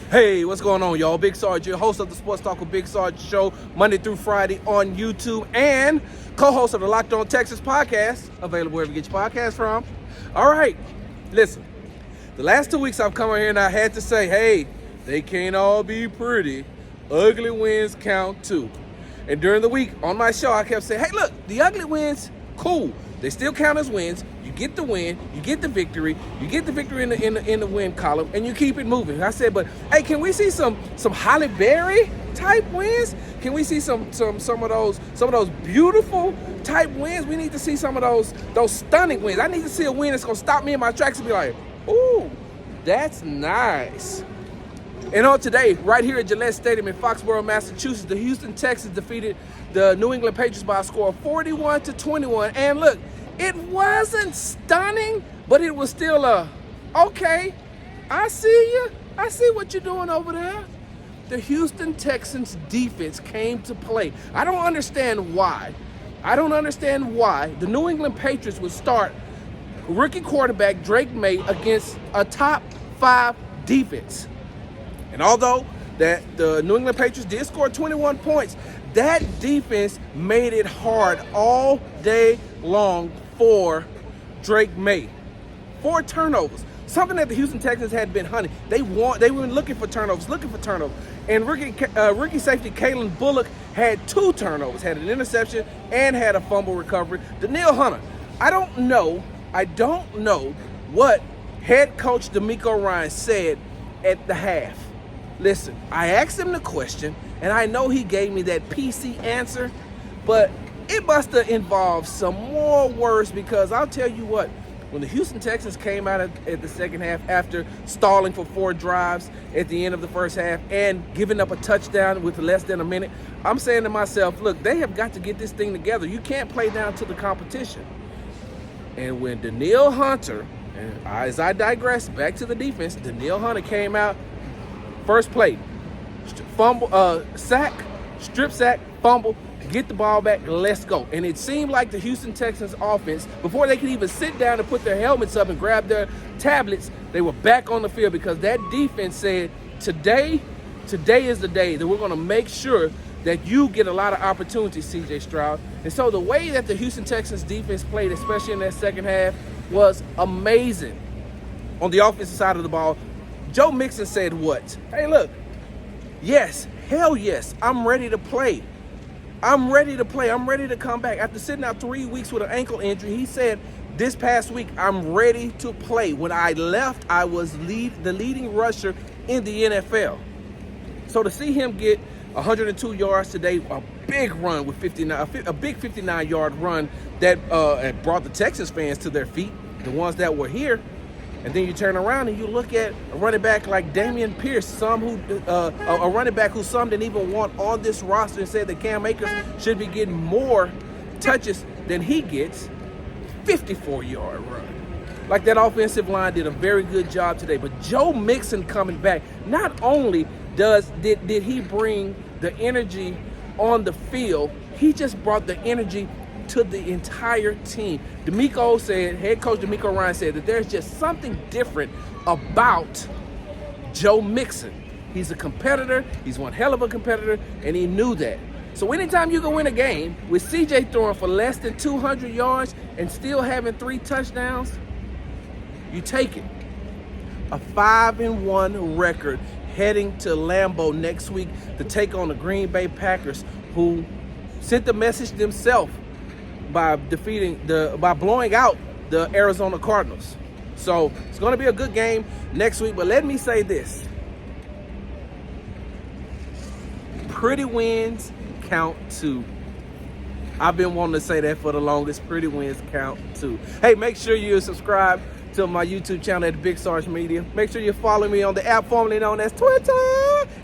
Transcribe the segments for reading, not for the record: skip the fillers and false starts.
Hey, what's going on, y'all? Big Sarge, your host of the Sports Talk with Big Sarge show, Monday through Friday on YouTube, and co-host of the Locked On Texans podcast, available wherever you get your podcast from. All right, listen, the last 2 weeks I've come on here and I had to say, hey, they can't all be pretty. Ugly wins count too. And during the week on my show, I kept saying, hey, look, the ugly wins, cool. They still count as wins. You get the win, you get the victory, in the win column, and you keep it moving. I said, but hey, can we see some Halle Berry type wins? Can we see some of those beautiful type wins? We need to see some of those stunning wins. I need to see a win that's gonna stop me in my tracks and be like, ooh, that's nice. And on today, right here at Gillette Stadium in Foxborough, Massachusetts, the Houston Texans defeated the New England Patriots by a score of 41-21. And look, it wasn't stunning, but it was still okay, I see you. I see what you're doing over there. The Houston Texans defense came to play. I don't understand why the New England Patriots would start rookie quarterback Drake May against a top 5 defense. And although that the New England Patriots did score 21 points, that defense made it hard all day long for Drake May. 4 turnovers, something that the Houston Texans had been hunting. They were looking for turnovers. And rookie safety Kalen Bullock had 2 turnovers, had an interception and had a fumble recovery. Danielle Hunter, I don't know what head coach D'Amico Ryan said at the half. Listen, I asked him the question, and I know he gave me that PC answer, but it must have involved some more words, because I'll tell you what, when the Houston Texans came out at the second half after stalling for 4 drives at the end of the first half and giving up a touchdown with less than a minute, I'm saying to myself, look, they have got to get this thing together. You can't play down to the competition. And when Danielle Hunter, and as I digress back to the defense, Danielle Hunter came out, first play, fumble, sack, strip sack, fumble, get the ball back, let's go. And it seemed like the Houston Texans offense, before they could even sit down and put their helmets up and grab their tablets, they were back on the field, because that defense said, today is the day that we're going to make sure that you get a lot of opportunities, CJ Stroud. And so the way that the Houston Texans defense played, especially in that second half, was amazing. On the offensive side of the ball, Joe Mixon said what? Hey, look, yes, hell yes, I'm ready to play. I'm ready to come back. After sitting out 3 weeks with an ankle injury, he said this past week, I'm ready to play. When I left, I was the leading rusher in the NFL. So to see him get 102 yards today, a big run with a big 59-yard run that brought the Texas fans to their feet, the ones that were here. And then you turn around and you look at a running back like Damian Pierce, a running back who some didn't even want on this roster, and said that Cam Akers should be getting more touches than he gets. 54-yard run. Like, that offensive line did a very good job today. But Joe Mixon coming back, not only did he bring the energy on the field, he just brought the energy to the entire team. Head coach D'Amico Ryan said that there's just something different about Joe Mixon. He's a competitor, he's one hell of a competitor, and he knew that. So anytime you can win a game with CJ throwing for less than 200 yards and still having 3 touchdowns, you take it. A 5-1 record heading to Lambeau next week to take on the Green Bay Packers, who sent the message themselves by blowing out the Arizona Cardinals. So it's going to be a good game next week. But let me say this: pretty wins count too. I've been wanting to say that for the longest. Pretty wins count too. Hey, make sure you subscribe to my YouTube channel at Big Sarge Media. Make sure you follow me on the app formerly known as Twitter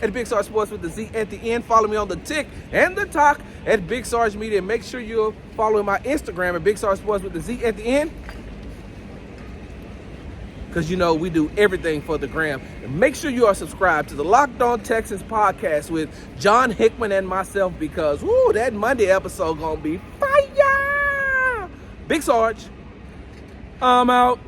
at Big Sarge Sports with the Z at the end. Follow me on the Tick and the Talk at Big Sarge Media. Make sure you're following my Instagram at Big Sarge Sports with the Z at the end, because you know we do everything for the gram. And make sure you are subscribed to the Locked On Texans podcast with John Hickman and myself, because that Monday episode gonna be fire. Big Sarge, I'm out.